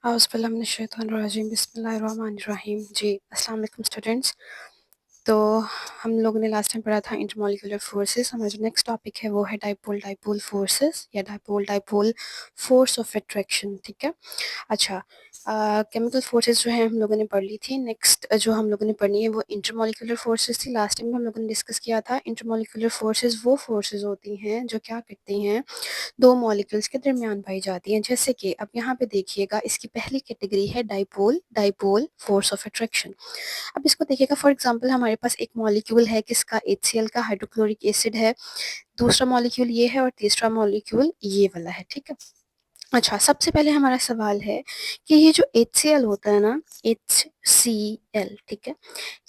औज़ुबिल्लाहिमिनश्शैतानिर्रजीम बिस्मिल्लाहिर्रहमानिर्रहीम। जी, अस्सलाम वालेकुम स्टूडेंट्स। तो हम लोगों ने लास्ट टाइम पढ़ा था इंटरमॉलिक्यूलर फोर्सेस। हमारा जो नेक्स्ट टॉपिक है वो है डाइपोल डाइपोल फोर्सेस या dipole dipole force of attraction. ठीक है। अच्छा, केमिकल फोर्सेस जो है हम लोगों ने पढ़ ली थी। नेक्स्ट जो हम लोगों ने पढ़नी है वो इंटरमॉलिक्यूलर फोर्सेस थी। लास्ट टाइम हम लोगों ने डिस्कस किया था इंटरमॉलिक्यूलर फोर्सेस वो फोर्सेस होती हैं जो क्या करती हैं, दो मॉलिक्यूल्स के दरमियान पाई जाती हैं। जैसे कि अब यहाँ पे देखिएगा, इसकी पहली कैटेगरी है dipole dipole force of attraction. अब इसको देखिएगा, फॉर एग्जांपल हमारे पास एक मॉलिक्यूल है किसका, HCl का, हाइड्रोक्लोरिक एसिड है। दूसरा मॉलिक्यूल ये है और तीसरा मॉलिक्यूल ये वाला है। ठीक है। अच्छा, सबसे पहले हमारा सवाल है कि ये जो HCl होता है ना, HCl, ठीक है,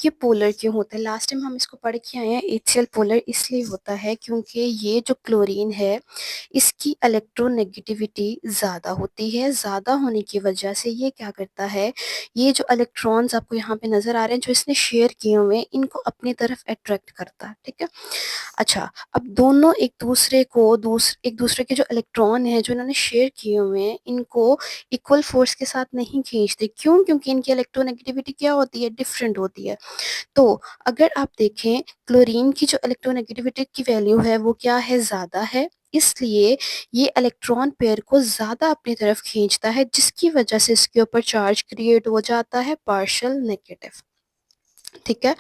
ये पोलर क्यों होता है। लास्ट टाइम हम इसको पढ़ के आए हैं। HCl पोलर इसलिए होता है क्योंकि ये जो क्लोरीन है इसकी इलेक्ट्रोनेगेटिविटी ज़्यादा होती है। ज़्यादा होने की वजह से ये क्या करता है, ये जो इलेक्ट्रॉन्स आपको यहाँ पे नज़र आ रहे हैं जो इसने शेयर किए हुए हैं, इनको अपनी तरफ अट्रैक्ट करता है। ठीक है। अच्छा, अब दोनों एक दूसरे के जो इलेक्ट्रॉन है जो इन्होंने शेयर किए हुए हैं, इनको इक्वल फोर्स के साथ नहीं खींचते। क्यों? क्योंकि इनकी इलेक्ट्रोनेगेटिविटी क्या होती है, डिफरेंट होती है। तो अगर आप देखें, क्लोरीन की जो इलेक्ट्रोनेगेटिविटी की वैल्यू है वो क्या है, ज़्यादा है। इसलिए ये इलेक्ट्रॉन पेयर को ज़्यादा अपनी तरफ खींचता है, जिसकी वजह से इसके ऊपर चार्ज क्रिएट हो जाता है, पार्शियल नेगेटिव। ठीक है।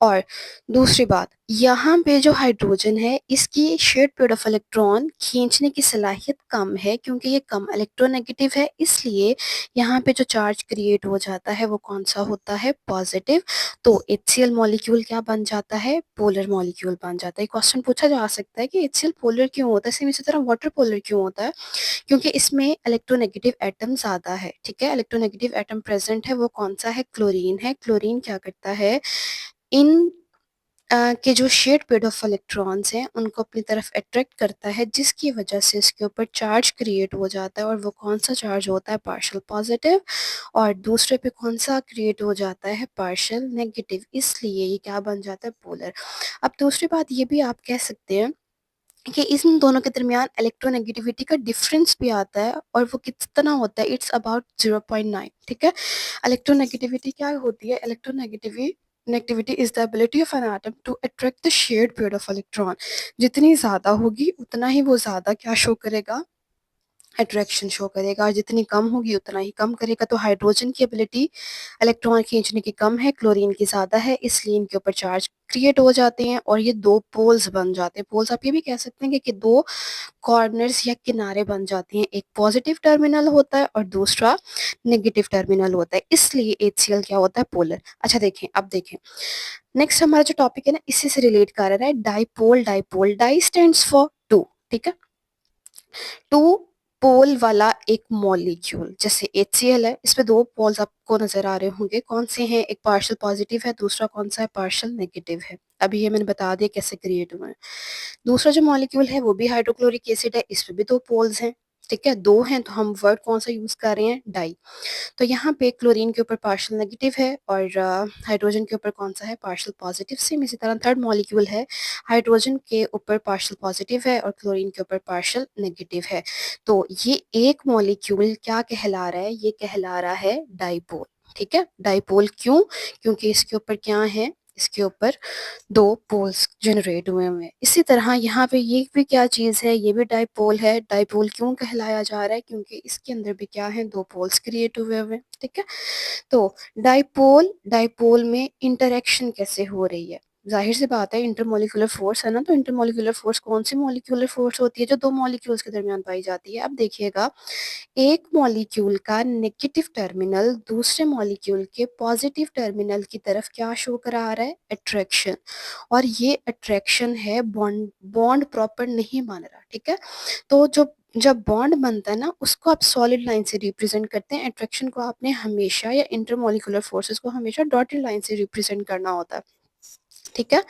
और दूसरी बात, यहाँ पे जो हाइड्रोजन है इसकी शेयर्ड पेयर ऑफ इलेक्ट्रॉन खींचने की सलाहियत कम है, क्योंकि ये कम इलेक्ट्रोनेगेटिव है। इसलिए यहाँ पे जो चार्ज क्रिएट हो जाता है वो कौन सा होता है, पॉजिटिव। तो HCl मॉलिक्यूल क्या बन जाता है, पोलर मॉलिक्यूल बन जाता है। क्वेश्चन पूछा जा सकता है कि HCl पोलर क्यों होता है, सेम इसी तरह वाटर पोलर क्यों होता है, क्योंकि इसमें इलेक्ट्रोनेगेटिव एटम ज़्यादा है। ठीक है। इलेक्ट्रोनेगेटिव एटम प्रेजेंट है, वो कौन सा है, क्लोरीन है। क्लोरीन क्या करता है, इन के जो शेड पेड ऑफ इलेक्ट्रॉन्स हैं उनको अपनी तरफ अट्रैक्ट करता है, जिसकी वजह से इसके ऊपर चार्ज क्रिएट हो जाता है। और वो कौन सा चार्ज होता है, पार्शियल पॉजिटिव। और दूसरे पे कौन सा क्रिएट हो जाता है, पार्शियल नेगेटिव। इसलिए ये क्या बन जाता है, पोलर। अब दूसरी बात ये भी आप कह सकते हैं कि इन दोनों के दरमियान इलेक्ट्रोनेगेटिविटी का डिफरेंस भी आता है, और वो कितना होता है, इट्स अबाउट 0.9। ठीक है। इलेक्ट्रोनेगेटिविटी क्या होती है, electronegativity is the ability of an atom to attract the shared pair of electron. जितनी ज़्यादा होगी उतना ही वो ज़्यादा क्या शो करेगा, अट्रैक्शन शो करेगा। और जितनी कम होगी उतना ही कम करेगा। तो हाइड्रोजन की एबिलिटी इलेक्ट्रॉन खींचने की कम है, क्लोरीन की ज़्यादा है, इसलिए इनके ऊपर चार्ज क्रिएट हो जाते हैं और ये दो पोल्स बन जाते हैं। पोल्स आप ये भी कह सकते हैं कि दो कॉर्नर्स या किनारे बन जाते हैं। एक पॉजिटिव टर्मिनल होता है और दूसरा नेगेटिव टर्मिनल होता है। इसलिए HCl क्या होता है, पोलर। अच्छा देखें, अब देखें नेक्स्ट हमारा जो टॉपिक है ना, इसी से रिलेट कर रहा है, dipole dipole. Di stands for two. ठीक है। टू पोल वाला एक मॉलिक्यूल, जैसे HCl है, इस पे दो पोल्स आपको नजर आ रहे होंगे। कौन से हैं, एक पार्शियल पॉजिटिव है, दूसरा कौन सा है, पार्शियल नेगेटिव है। अभी ये मैंने बता दिया कैसे क्रिएट हुआ है। दूसरा जो मॉलिक्यूल है वो भी हाइड्रोक्लोरिक एसिड है, इसमें भी दो पोल्स हैं। ठीक है, दो हैं, तो हम वर्ड कौन सा यूज कर रहे हैं, डाई। तो यहाँ पे क्लोरीन के ऊपर पार्शियल नेगेटिव है और हाइड्रोजन के ऊपर कौन सा है, पार्शियल पॉजिटिव। सेम इसी तरह थर्ड मॉलिक्यूल है, हाइड्रोजन के ऊपर पार्शियल पॉजिटिव है और क्लोरीन के ऊपर पार्शियल नेगेटिव है। तो ये एक मॉलिक्यूल क्या कहला रहा है, ये कहला रहा है डाइपोल। ठीक है। डाइपोल क्यों, क्योंकि इसके ऊपर क्या है, इसके ऊपर दो पोल्स जनरेट हुए हैं। इसी तरह यहाँ पे ये भी क्या चीज़ है, ये भी डाइपोल है। डाइपोल क्यों कहलाया जा रहा है, क्योंकि इसके अंदर भी क्या है, दो पोल्स क्रिएट हुए हुए हैं। ठीक है। तो डाइपोल डाइपोल में इंटरेक्शन कैसे हो रही है, जाहिर सी बात है, इंटरमोलिकुलर फोर्स है ना। तो इंटरमोलिकुलर फोर्स कौन सी मोलिकुलर फोर्स होती है, जो दो मॉलिक्यूल्स के दरमियान पाई जाती है। अब देखिएगा, एक मॉलिक्यूल का नेगेटिव टर्मिनल दूसरे मॉलिक्यूल के पॉजिटिव टर्मिनल की तरफ क्या शो करा रहा है, अट्रैक्शन। और ये अट्रैक्शन है, बॉन्ड बॉन्ड प्रॉपर नहीं बन रहा। ठीक है। तो जो जब बॉन्ड बनता है ना, उसको आप सॉलिड लाइन से रिप्रेजेंट करते हैं। अट्रैक्शन को आपने हमेशा, या इंटरमोलिकुलर फोर्सेस को हमेशा डॉटेड लाइन से रिप्रेजेंट करना होता है। ठीक है।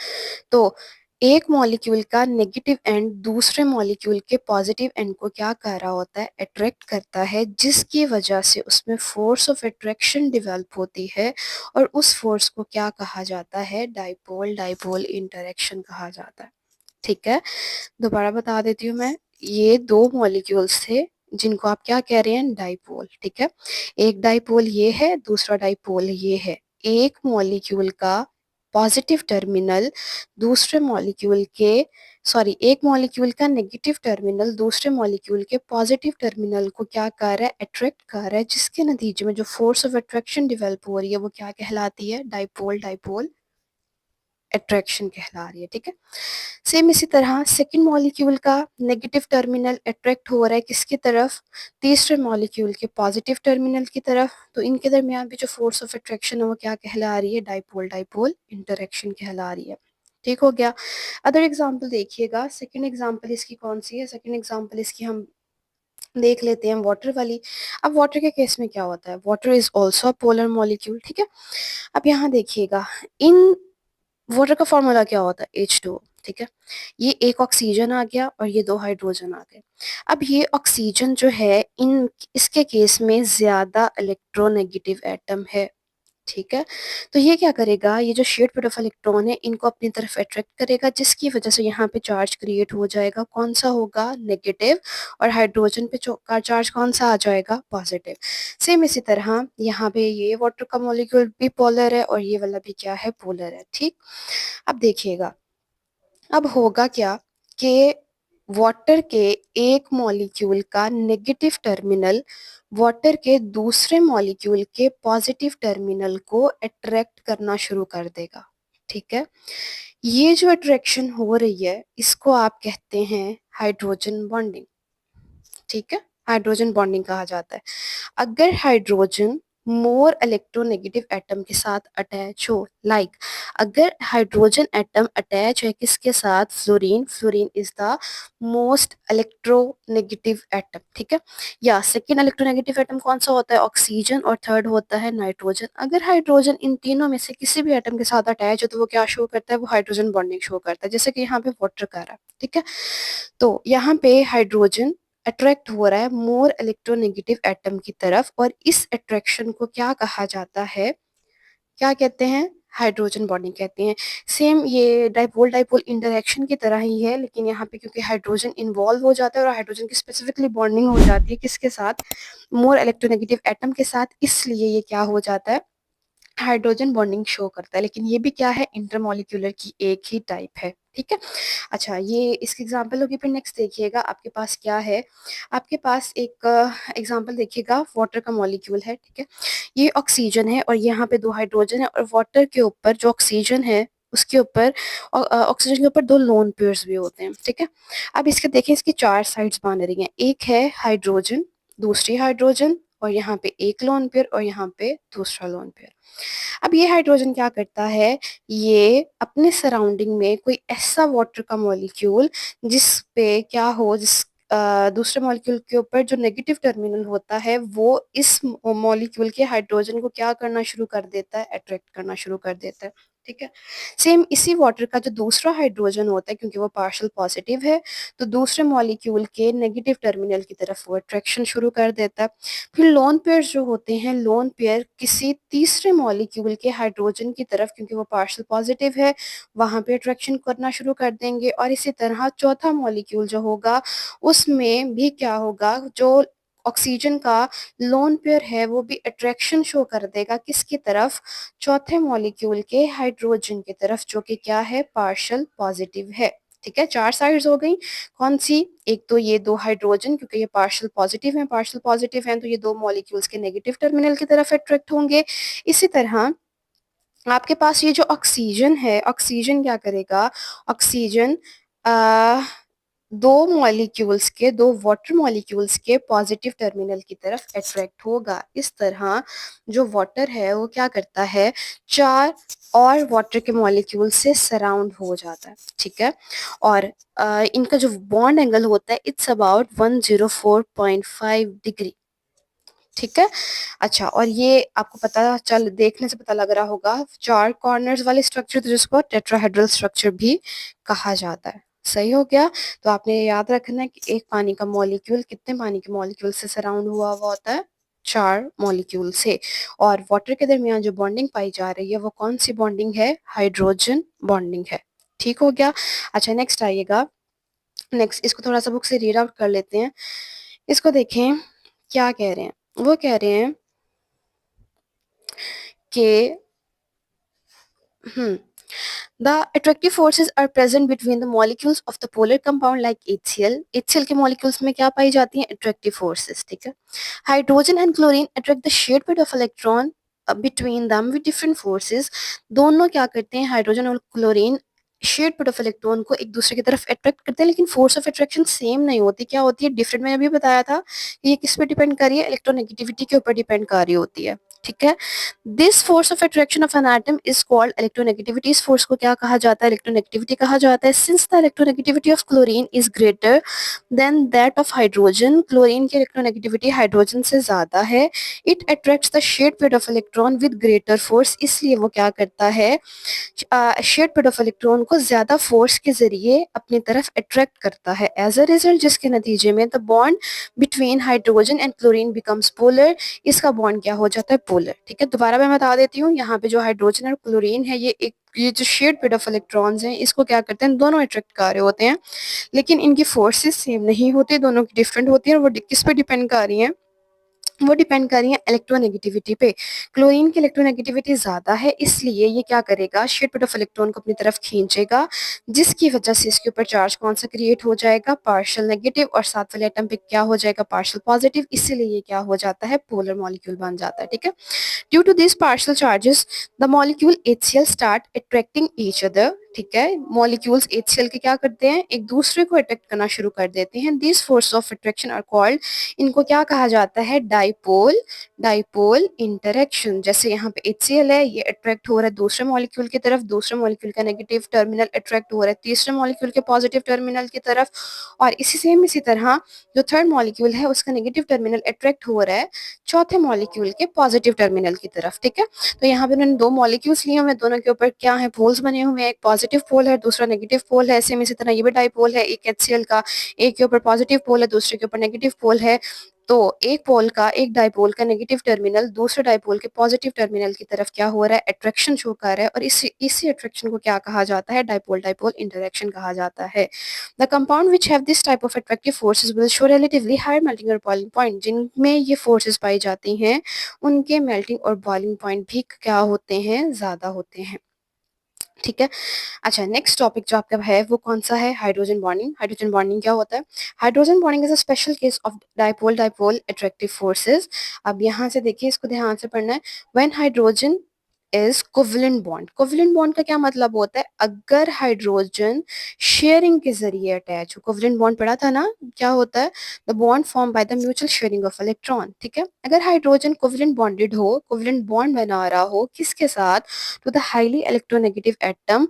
तो एक मॉलिक्यूल का नेगेटिव एंड दूसरे मॉलिक्यूल के पॉजिटिव एंड को क्या कर रहा होता है, अट्रैक्ट करता है, जिसकी वजह से उसमें फोर्स ऑफ अट्रैक्शन डेवलप होती है। और उस फोर्स को क्या कहा जाता है, डाइपोल डाइपोल इंटरेक्शन कहा जाता है। ठीक है। दोबारा बता देती हूँ मैं, ये दो मॉलिक्यूल्स थे, जिनको आप क्या कह रहे हैं, डाइपोल। ठीक है, एक डाइपोल ये है, दूसरा डाइपोल ये है। एक मॉलिक्यूल का पॉजिटिव टर्मिनल दूसरे मॉलिक्यूल के एक मॉलिक्यूल का नेगेटिव टर्मिनल दूसरे मॉलिक्यूल के पॉजिटिव टर्मिनल को क्या कर रहा है, अट्रैक्ट कर रहा है, जिसके नतीजे में जो फोर्स ऑफ अट्रैक्शन डेवलप हो रही है वो क्या कहलाती है, डाइपोल डाइपोल अट्रैक्शन कहला रही है। ठीक है, सेम इसी तरह सेकंड मॉलिक्यूल का नेगेटिव टर्मिनल अट्रैक्ट हो रहा है किसकी तरफ, तीसरे मॉलिक्यूल के पॉजिटिव टर्मिनल की तरफ, तो इनके दरमियान भी जो फोर्स ऑफ अट्रैक्शन है वो क्या कहला रही है, डाइपोल डाइपोल इंटरेक्शन कहला रही है। ठीक हो गया। अदर एग्जाम्पल देखिएगा, सेकंड एग्जाम्पल इसकी कौन सी है, सेकंड एग्जाम्पल इसकी हम देख लेते हैं वाटर वाली। अब वाटर के केस में क्या होता है, water is also polar molecule. ठीक है, अब यहाँ देखिएगा, इन वाटर का फॉर्मूला क्या होता है, H2O। ठीक है, ये एक ऑक्सीजन आ गया और ये दो हाइड्रोजन आ गए। अब ये ऑक्सीजन जो है, इन इसके केस में ज्यादा इलेक्ट्रोनेगेटिव एटम है। ठीक है, तो ये क्या करेगा, ये जो शेयर्ड पेयर ऑफ इलेक्ट्रॉन है इनको अपनी तरफ अट्रैक्ट करेगा, जिसकी वजह से यहाँ पे चार्ज क्रिएट हो जाएगा, कौन सा होगा, नेगेटिव, और हाइड्रोजन पे का चार्ज कौन सा आ जाएगा, पॉजिटिव। सेम इसी तरह यहाँ पे ये वाटर का मॉलिक्यूल भी पोलर है और ये वाला भी क्या है, पोलर है। ठीक, अब देखिएगा, अब होगा क्या कि वाटर के एक मॉलिक्यूल का नेगेटिव टर्मिनल वाटर के दूसरे मॉलिक्यूल के पॉजिटिव टर्मिनल को अट्रैक्ट करना शुरू कर देगा। ठीक है, ये जो अट्रैक्शन हो रही है इसको आप कहते हैं हाइड्रोजन बॉन्डिंग। ठीक है, हाइड्रोजन बॉन्डिंग कहा जाता है। अगर हाइड्रोजन मोर इलेक्ट्रोनेगेटिव एटम के साथ अटैच हो, लाइक अगर हाइड्रोजन एटम अटैच है किसके साथ, fluorine, fluorine is the most electronegative atom. ठीक है, या सेकेंड इलेक्ट्रोनेगेटिव एटम कौन सा होता है, ऑक्सीजन, और थर्ड होता है नाइट्रोजन। अगर हाइड्रोजन इन तीनों में से किसी भी एटम के साथ अटैच है तो वो क्या शो करता है, वो हाइड्रोजन बॉन्डिंग शो करता है, जैसे कि यहाँ पे वाटर कर रहा है। ठीक है, तो यहाँ पे हाइड्रोजन अट्रैक्ट हो रहा है मोर इलेक्ट्रोनेगेटिव एटम की तरफ, और इस अट्रैक्शन को क्या कहा जाता है, क्या कहते हैं, हाइड्रोजन बॉन्डिंग कहते हैं। सेम ये डाइपोल डाइपोल इंटरेक्शन की तरह ही है, लेकिन यहाँ पे क्योंकि हाइड्रोजन इन्वॉल्व हो जाता है और हाइड्रोजन की स्पेसिफिकली बॉन्डिंग हो जाती है किसके साथ, मोर इलेक्ट्रोनेगेटिव एटम के साथ, इसलिए ये क्या हो जाता है, हाइड्रोजन बॉन्डिंग शो करता है। लेकिन ये भी क्या है, इंटरमॉलिक्यूलर की एक ही टाइप है। ठीक है, अच्छा ये इसकी एग्जांपल होगी। फिर नेक्स्ट देखिएगा आपके पास क्या है, आपके पास एक एग्जांपल देखिएगा, वाटर का मॉलिक्यूल है। ठीक है, ये ऑक्सीजन है और यहाँ पे दो हाइड्रोजन है, और वाटर के ऊपर जो ऑक्सीजन है उसके ऊपर ऑक्सीजन के ऊपर दो लोन पेयर्स भी होते हैं। ठीक है, अब इसके देखें, इसकी चार साइड्स बन रही हैं, एक है हाइड्रोजन, दूसरी हाइड्रोजन, और यहाँ पे एक लोन पेयर, और यहाँ पे दूसरा लोन पेयर। अब ये हाइड्रोजन क्या करता है, ये अपने सराउंडिंग में कोई ऐसा वाटर का मॉलिक्यूल जिस पे क्या हो, दूसरे मॉलिक्यूल के ऊपर जो नेगेटिव टर्मिनल होता है वो इस मॉलिक्यूल के हाइड्रोजन को क्या करना शुरू कर देता है, अट्रैक्ट करना शुरू कर देता है। ठीक है, सेम इसी वाटर का जो दूसरा हाइड्रोजन होता है, क्योंकि वो पार्शियल पॉजिटिव है, तो दूसरे मॉलिक्यूल के नेगेटिव टर्मिनल की तरफ वो अट्रैक्शन शुरू कर देता है। फिर लोन पेयर जो होते हैं, लोन पेयर किसी तीसरे मॉलिक्यूल के हाइड्रोजन की तरफ, क्योंकि वो पार्शियल पॉजिटिव है, वहां पे अट्रैक्शन करना शुरू कर देंगे। और इसी तरह चौथा मॉलिक्यूल जो होगा उसमें भी क्या होगा, जो ऑक्सीजन का लोन पेयर है वो भी अट्रैक्शन शो कर देगा किसकी तरफ, चौथे मॉलिक्यूल के हाइड्रोजन की तरफ, जो कि क्या है, पार्शियल पॉजिटिव है। ठीक है, चार साइड्स हो गई, कौन सी, एक तो ये दो हाइड्रोजन, क्योंकि ये पार्शियल पॉजिटिव हैं तो ये दो मॉलिक्यूल्स के नेगेटिव टर्मिनल की तरफ अट्रैक्ट होंगे। इसी तरह आपके पास ये जो ऑक्सीजन है, ऑक्सीजन क्या करेगा, ऑक्सीजन दो मॉलिक्यूल्स के, दो वाटर मॉलिक्यूल्स के पॉजिटिव टर्मिनल की तरफ अट्रैक्ट होगा। इस तरह जो वाटर है वो क्या करता है, चार और वाटर के मॉलिक्यूल से सराउंड हो जाता है। ठीक है, और इनका जो बॉन्ड एंगल होता है, इट्स अबाउट 104.5 डिग्री। ठीक है, अच्छा, और ये आपको पता चल, देखने से पता लग रहा होगा, चार कॉर्नर्स वाले स्ट्रक्चर जिसको टेट्राहेड्रल स्ट्रक्चर भी कहा जाता है। सही हो गया। तो आपने ये याद रखना है कि एक पानी का मॉलिक्यूल कितने पानी के मॉलिक्यूल से सराउंड हुआ हुआ होता है, चार मॉलिक्यूल से। और वाटर के दरमियान जो बॉन्डिंग पाई जा रही है वो कौन सी बॉन्डिंग है, हाइड्रोजन बॉन्डिंग है। ठीक हो गया। अच्छा नेक्स्ट आइएगा, नेक्स्ट इसको थोड़ा सा बुक से रीड आउट कर लेते हैं। इसको देखें क्या कह रहे हैं, वो कह रहे हैं कि The attractive forces are present between the molecules of the polar compound like HCl. HCl के molecules में क्या पाई जाती हैं? Attractive forces, ठीक है. Hydrogen and chlorine attract the shared pair of electron between them with different forces. दोनों क्या करते हैं? हाइड्रोजन और chlorine shared pair of electron को एक दूसरे की तरफ अट्रैक्ट करते हैं, लेकिन फोर्स ऑफ अट्रैक्शन सेम नहीं होती. क्या होती है? डिफरेंट. मैंने अभी बताया था कि ये किस पे डिपेंड कर रही है? इलेक्ट्रोनेगेटिविटी के ऊपर डिपेंड कर रही होती है, ठीक है. This force of attraction of an atom is called electronegativity. इस फोर्स को क्या कहा जाता है? इलेक्ट्रोनेगेटिविटी कहा जाता है. Since the electronegativity of chlorine is greater than that of hydrogen, chlorine की इलेक्ट्रोनेगेटिविटी हाइड्रोजन से ज्यादा है. It attracts the shared pair of electron with greater force. इसलिए वो क्या करता है? शेयर्ड पेयर ऑफ इलेक्ट्रॉन को ज्यादा फोर्स के जरिए अपनी तरफ अट्रैक्ट करता है. एज अ रिजल्ट, जिसके नतीजे में the bond between hydrogen and chlorine becomes polar. इसका बॉन्ड क्या हो जाता है? पोलर, ठीक है. दोबारा मैं बता देती हूँ, यहाँ पे जो हाइड्रोजन और क्लोरीन है, ये जो शेयर्ड पेयर ऑफ इलेक्ट्रॉन्स हैं, इसको क्या करते हैं? दोनों अट्रैक्ट कर रहे होते हैं, लेकिन इनकी फोर्सेस सेम नहीं होती, दोनों की डिफरेंट होती है. और वो किस पे डिपेंड कर रही हैं? वो डिपेंड कर रही है इलेक्ट्रोनेगेटिविटी पे. क्लोरीन की इलेक्ट्रोनेगेटिविटी ज्यादा है, इसलिए ये क्या करेगा? शेयर्ड पेयर ऑफ इलेक्ट्रॉन को अपनी तरफ खींचेगा, जिसकी वजह से इसके ऊपर चार्ज कौन सा क्रिएट हो जाएगा? Partial negative. और साथ वाले एटम पे क्या हो जाएगा? Partial positive. इसीलिए ये क्या हो जाता है? पोलर मॉलिक्यूल बन जाता है, ठीक है. Due to this partial charges the molecule HCl start attracting each other. ठीक है, मॉलिक्यूल्स HCl के क्या करते हैं? एक दूसरे को अट्रैक्ट करना शुरू कर देते हैं. This force of attraction are called, इनको क्या कहा जाता है? डाइपोल. Dipole interaction. जैसे यहाँ पे HCl है, ये अट्रैक्ट हो रहा है दूसरे मॉलिक्यूल की तरफ, दूसरे मॉलिक्यूल का नेगेटिव टर्मिनल अट्रैक्ट हो रहा है तीसरे मॉलिक्यूल के पॉजिटिव टर्मिनल की तरफ. और इसी तरह जो थर्ड मॉलिक्यूल है, उसका नेगेटिव टर्मिनल अट्रैक्ट हो रहा है चौथे मॉलिक्यूल के पॉजिटिव टर्मिनल की तरफ, ठीक है. तो यहाँ पे उन्होंने दो मॉलिक्यूल्स लिए हुए, दोनों के ऊपर क्या है? पोल्स बने हुए हैं. एक पॉजिटिव पोल है, दूसरा नेगेटिव पोल है. सेम इसी तरह ये भी डाइपोल है, एक HCl का, एक के ऊपर पॉजिटिव पोल है, दूसरे के ऊपर नेगेटिव पोल है. तो एक पोल का, एक डाइपोल का नेगेटिव टर्मिनल दूसरे डाइपोल के पॉजिटिव टर्मिनल की तरफ क्या हो रहा है? अट्रैक्शन शो कर रहा है. और इसी अट्रैक्शन को क्या कहा जाता है? डाइपोल डाइपोल इंटरेक्शन कहा जाता है. The compound which have this type of attractive forces will show relatively higher melting और boiling point. जिनमें ये forces पाई जाती हैं, उनके melting और boiling point भी क्या होते हैं? ज़्यादा होते हैं, ठीक है. अच्छा, नेक्स्ट टॉपिक जो आपका है वो कौन सा है? Hydrogen bonding. हाइड्रोजन बॉन्डिंग क्या होता है? Hydrogen bonding is a special case of dipole dipole attractive forces. अब यहाँ से देखिए, इसको ध्यान से पढ़ना है. When hydrogen is covalent bond. Covalent bond का क्या मतलब होता है? अगर हाइड्रोजन शेयरिंग के जरिए अटैच हो. कोवलेंट बॉन्ड पढ़ा था ना, क्या होता है? The bond form by the mutual sharing of electron, ठीक है. अगर हाइड्रोजन कोवलेंट बॉन्डेड हो, कोवलेंट बॉन्ड बना रहा हो, किसके साथ? To the highly electronegative atom.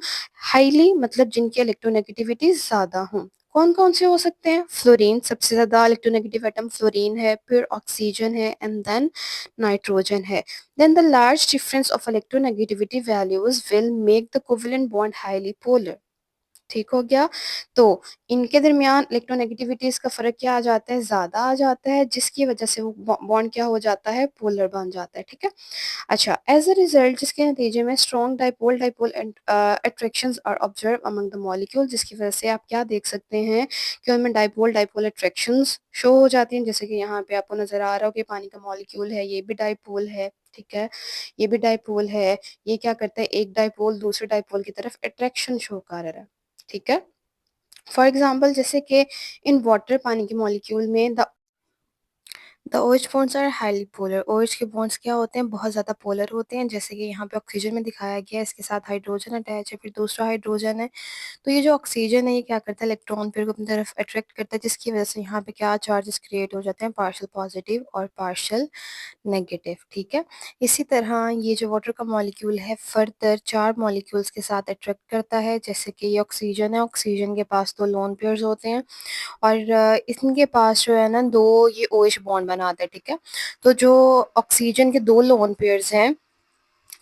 Highly मतलब जिनकी इलेक्ट्रोनेगेटिविटी ज्यादा हो. कौन कौन से हो सकते हैं? फ्लोरीन, सबसे ज्यादा इलेक्ट्रोनेगेटिव एटम फ्लोरीन है, फिर ऑक्सीजन है, एंड देन नाइट्रोजन है. Then the large difference of electronegativity values will make the covalent bond highly polar. ठीक हो गया. तो इनके दरमियान इलेक्ट्रोनेगेटिविटीज का फर्क क्या आ जाता है? ज्यादा आ जाता है, जिसकी वजह से वो बॉन्ड क्या हो जाता है? पोलर बन जाता है, ठीक है. अच्छा, एज अ रिजल्ट, जिसके नतीजे में strong dipole dipole attractions are observe among the molecule. जिसकी वजह से आप क्या देख सकते हैं कि उनमें डाइपोल डाइपोल अट्रैक्शंस शो हो जाती हैं. जैसे कि यहाँ पे आपको नजर आ रहा हो कि पानी का मॉलिक्यूल है, ये भी डाइपोल है, ठीक है. ये भी डाइपोल है. ये क्या करता है? एक डाइपोल दूसरे डाइपोल की तरफ अट्रैक्शन शो कर रहा है, ठीक है. फॉर एग्जाम्पल, जैसे कि इन वाटर, पानी के मॉलिक्यूल में the OH bonds are highly polar. OH के बॉन्ड्स क्या होते हैं? बहुत ज़्यादा पोलर होते हैं. जैसे कि यहाँ पे ऑक्सीजन में दिखाया गया है, इसके साथ हाइड्रोजन अटैच है, फिर दूसरा हाइड्रोजन है. तो ये जो ऑक्सीजन है, ये क्या करता है? इलेक्ट्रॉन पेयर को अपनी तरफ अट्रैक्ट करता है, जिसकी वजह से यहाँ पे क्या चार्जेस क्रिएट हो जाते हैं? पार्शियल पॉजिटिव और पार्शियल नेगेटिव, ठीक है. इसी तरह ये जो वाटर का मॉलिक्यूल है, फर्दर चार मॉलिक्यूल्स के साथ अट्रैक्ट करता है. जैसे कि ये ऑक्सीजन है, ऑक्सीजन के पास दो लोन पेयर्स होते हैं, और इनके पास जो है ना, दो ये OH बॉन्ड बनाते हैं, ठीक है. तो जो ऑक्सीजन के दो लोन पेयर्स हैं,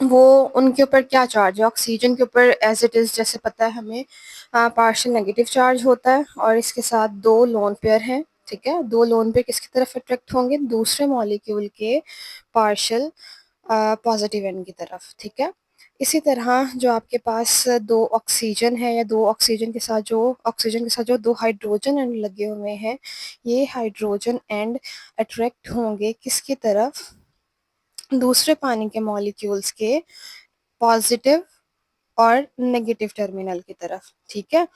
वो उनके ऊपर क्या चार्ज है? ऑक्सीजन के ऊपर एज इट इज, जैसे पता है हमें, पार्शियल नेगेटिव चार्ज होता है. और इसके साथ दो लोन पेयर हैं, ठीक है. दो लोन पेयर किसकी तरफ अट्रैक्ट होंगे? दूसरे मॉलिक्यूल के पार्शियल पॉजिटिव एंड की तरफ, ठीक है. इसी तरह जो आपके पास दो ऑक्सीजन है या दो ऑक्सीजन के साथ जो दो हाइड्रोजन एंड लगे हुए हैं, ये हाइड्रोजन एंड अट्रैक्ट होंगे किसकी तरफ, दूसरे पानी के मॉलिक्यूल्स के पॉजिटिव और नेगेटिव टर्मिनल की तरफ। ठीक है,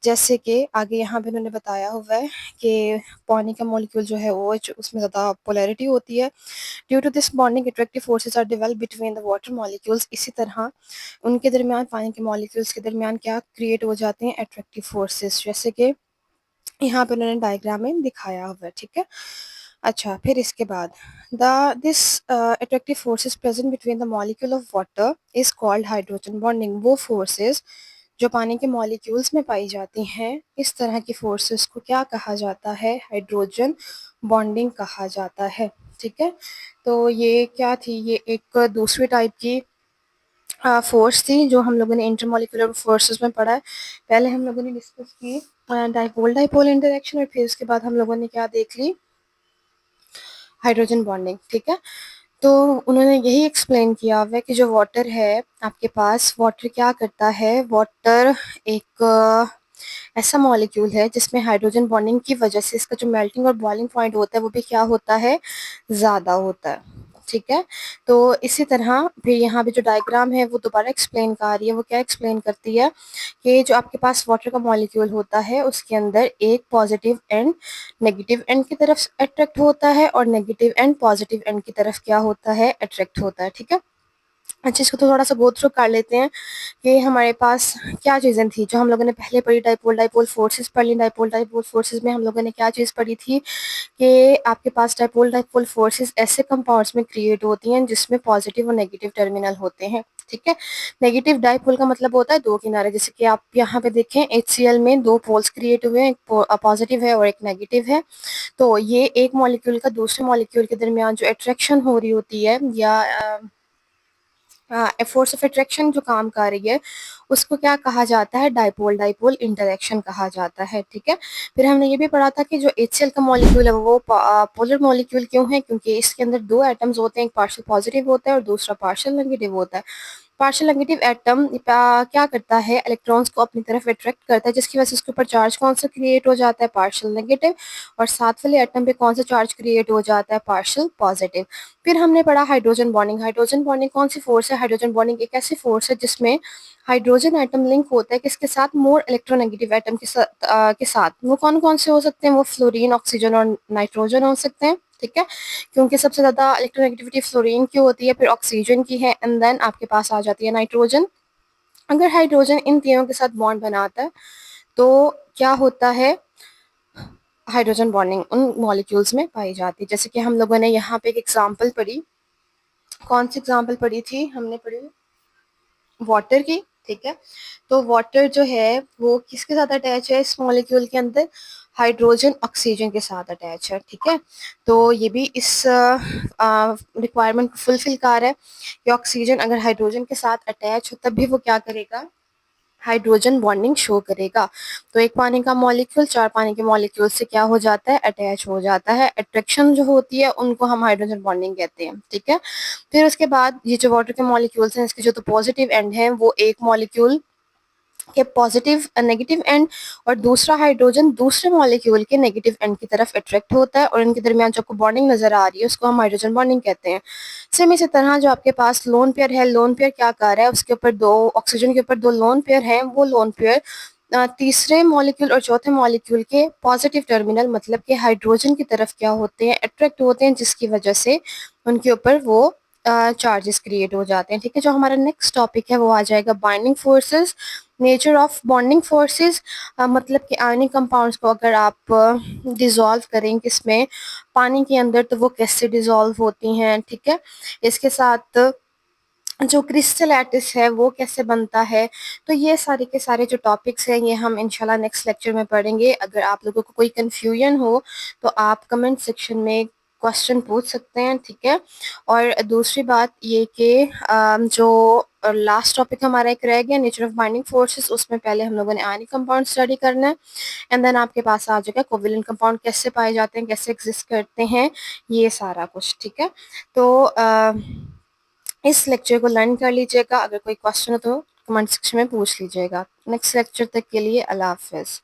जैसे कि आगे यहाँ पे उन्होंने बताया हुआ है कि पानी का मॉलिक्यूल जो है वो उसमें ज़्यादा पोलैरिटी होती है। Due to this bonding attractive forces are develop between the water molecules. इसी तरह उनके दरमियान, पानी के मॉलिक्यूल्स के दरमियान क्या क्रिएट हो जाते हैं, अट्रैक्टिव फोर्सेस, जैसे कि यहाँ पे उन्होंने डायग्राम में दिखाया हुआ है। ठीक है, अच्छा, फिर इसके बाद the this attractive forces present between the molecule of water is called hydrogen bonding. वो फोर्सेस जो पानी के मॉलिक्यूल्स में पाई जाती हैं, इस तरह की फोर्सेस को क्या कहा जाता है, हाइड्रोजन बॉन्डिंग कहा जाता है। ठीक है, तो ये क्या थी, ये एक दूसरी टाइप की फोर्स थी जो हम लोगों ने इंटरमॉलिक्यूलर फोर्सेस में पढ़ा है। पहले हम लोगों ने डिस्कस की डाइपोल डाइपोल इंटरेक्शन, और फिर उसके बाद हम लोगों ने क्या देख ली, हाइड्रोजन बॉन्डिंग। ठीक है, तो उन्होंने यही एक्सप्लेन किया हुआ है कि जो वाटर है आपके पास, वाटर क्या करता है, वाटर एक ऐसा मॉलिक्यूल है जिसमें हाइड्रोजन बॉन्डिंग की वजह से इसका जो मेल्टिंग और बॉइलिंग पॉइंट होता है वो भी क्या होता है, ज़्यादा होता है। ठीक है, तो इसी तरह फिर यहाँ पे जो डायग्राम है वो दोबारा एक्सप्लेन कर रही है। वो क्या एक्सप्लेन करती है कि जो आपके पास वाटर का मॉलिक्यूल होता है उसके अंदर एक पॉजिटिव एंड नेगेटिव एंड की तरफ अट्रैक्ट होता है और नेगेटिव एंड पॉजिटिव एंड की तरफ क्या होता है, अट्रैक्ट होता है। ठीक है, अच्छा, इसको तो थोड़ा सा गो थ्रू कर लेते हैं कि हमारे पास क्या चीज़ें थी जो हम लोगों ने पहले पढ़ी। डाइपोल डाइपोल फोर्सेस पढ़ ली। डाइपोल डाइपोल फोर्सेस में हम लोगों ने क्या चीज़ पढ़ी थी कि आपके पास डाइपोल डाइपोल फोर्सेस ऐसे कंपाउंड्स में क्रिएट होती हैं जिसमें पॉजिटिव और नेगेटिव टर्मिनल होते हैं। ठीक है, नेगेटिव डाइपोल का मतलब होता है दो किनारे, जैसे कि आप यहाँ पे देखें HCl में दो पोल्स क्रिएट हुए हैं, एक पॉजिटिव है और एक नेगेटिव है। तो ये एक मॉलिक्यूल का दूसरे मॉलिक्यूल के दरमियान जो अट्रैक्शन हो रही होती है या फोर्स ऑफ अट्रैक्शन जो काम कर रही है, उसको क्या कहा जाता है, डाइपोल डाइपोल इंटरेक्शन कहा जाता है। ठीक है, फिर हमने ये भी पढ़ा था कि जो HCl का मॉलिक्यूल है वो पोलर मॉलिक्यूल क्यों है, क्योंकि इसके अंदर दो एटम्स होते हैं, एक पार्शियल पॉजिटिव होता है और दूसरा पार्शियल नेगेटिव होता है। पार्शियल नेगेटिव एटम क्या करता है, इलेक्ट्रॉन्स को अपनी तरफ अट्रैक्ट करता है, जिसकी वजह से उसके ऊपर चार्ज कौन सा क्रिएट हो जाता है, पार्शियल नेगेटिव, और साथ वाले एटम पे कौन सा चार्ज क्रिएट हो जाता है, पार्शियल पॉजिटिव। फिर हमने पढ़ा हाइड्रोजन बॉन्डिंग। हाइड्रोजन बॉन्डिंग कौन सी फोर्स है, हाइड्रोजन बॉन्डिंग एक ऐसी फोर्स है जिसमें हाइड्रोजन एटम लिंक होता है किसके साथ, मोर इलेक्ट्रोनेगेटिव एटम के साथ। वो कौन कौन से हो सकते हैं, वो फ्लोरीन, ऑक्सीजन और नाइट्रोजन हो सकते हैं। ठीक है, क्योंकि सबसे ज्यादा इलेक्ट्रोनेगेटिविटी फ्लोरीन की होती है, फिर ऑक्सीजन की है, एंड देन आपके पास आ जाती है नाइट्रोजन। अगर हाइड्रोजन इन तीनों के साथ बॉन्ड बनाता है तो क्या होता है, हाइड्रोजन बॉन्डिंग उन मॉलिक्यूल्स में पाई जाती है। जैसे कि हम लोगों ने यहाँ पे एक एग्जांपल पढ़ी, कौन सी एग्जांपल पढ़ी थी, हमने पढ़ी वाटर की। ठीक है, तो वाटर जो है वो किसके साथ अटैच है इस मॉलिक्यूल के अंदर, हाइड्रोजन ऑक्सीजन के साथ अटैच है। ठीक है, तो ये भी इस रिक्वायरमेंट को फुलफिल कर रहा है कि ऑक्सीजन अगर हाइड्रोजन के साथ अटैच हो तब भी वो क्या करेगा, हाइड्रोजन बॉन्डिंग शो करेगा। तो एक पानी का मॉलिक्यूल चार पानी के मॉलिक्यूल से क्या हो जाता है, अटैच हो जाता है। अट्रैक्शन जो होती है उनको हम हाइड्रोजन बॉन्डिंग कहते हैं। ठीक है, फिर उसके बाद ये जो वाटर के मॉलिक्यूल्स हैं इसके जो तो पॉजिटिव एंड है वो एक मॉलिक्यूल के पॉजिटिव नेगेटिव एंड और दूसरा हाइड्रोजन दूसरे मॉलिक्यूल के नेगेटिव एंड की तरफ अट्रैक्ट होता है और इनके दरमियान जो आपको बॉन्डिंग नजर आ रही है उसको हम हाइड्रोजन बॉन्डिंग कहते हैं। सेम इसी तरह जो आपके पास लोन पेयर है, लोन पेयर क्या कर रहा है, उसके ऊपर दो ऑक्सीजन के ऊपर दो लोन पेयर हैं, वो लोन पेयर तीसरे मॉलिक्यूल और चौथे मॉलिक्यूल के पॉजिटिव टर्मिनल मतलब के हाइड्रोजन की तरफ क्या होते हैं, अट्रैक्ट होते हैं, जिसकी वजह से उनके ऊपर वो चार्जेस क्रिएट हो जाते हैं। ठीक है, जो हमारा नेक्स्ट टॉपिक है वो आ जाएगा binding forces, nature of bonding forces. मतलब कि आयनिक कंपाउंड्स को अगर आप डिसॉल्व करें किसमें, पानी के अंदर, तो वो कैसे डिसॉल्व होती हैं। ठीक है, इसके साथ जो क्रिस्टल लैटिस है वो कैसे बनता है। तो ये सारे के सारे जो टॉपिक्स हैं ये हम इंशाल्लाह नेक्स्ट लेक्चर में पढ़ेंगे। अगर आप लोगों को कोई कंफ्यूजन हो तो आप कमेंट सेक्शन में क्वेश्चन पूछ सकते हैं। ठीक है, और दूसरी बात ये कि जो लास्ट टॉपिक हमारा एक रह गया नेचर ऑफ बाइंडिंग फोर्सेस, उसमें पहले हम लोगों ने आयनिक कंपाउंड स्टडी करना है, एंड देन आपके पास आ जाएगा कोवेलेंट कंपाउंड कैसे पाए जाते हैं, कैसे एग्जिस्ट करते हैं, ये सारा कुछ। ठीक है, तो इस लेक्चर को लर्न कर लीजिएगा। अगर कोई क्वेश्चन हो तो कमेंट सेक्शन में पूछ लीजिएगा। नेक्स्ट लेक्चर तक के लिए अल्लाह हाफ़िज़।